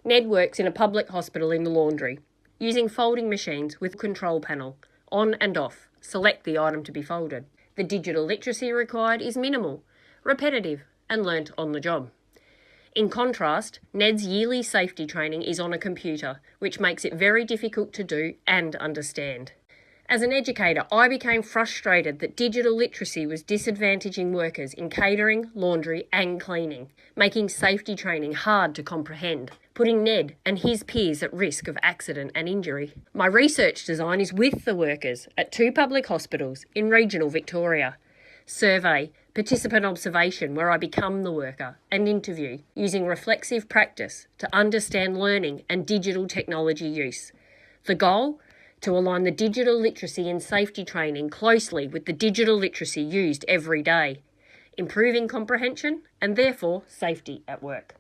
Ned works in a public hospital in the laundry, using folding machines with control panel, on and off, select the item to be folded. The digital literacy required is minimal, repetitive, and learnt on the job. In contrast, Ned's yearly safety training is on a computer, which makes it very difficult to do and understand. As an educator, I became frustrated that digital literacy was disadvantaging workers in catering, laundry and cleaning, making safety training hard to comprehend, putting Ned and his peers at risk of accident and injury. My research design is with the workers at 2 public hospitals in regional Victoria. Survey, participant observation where I become the worker, and interview, using reflexive practice to understand learning and digital technology use. The goal? To align the digital literacy and safety training closely with the digital literacy used every day, improving comprehension and therefore safety at work.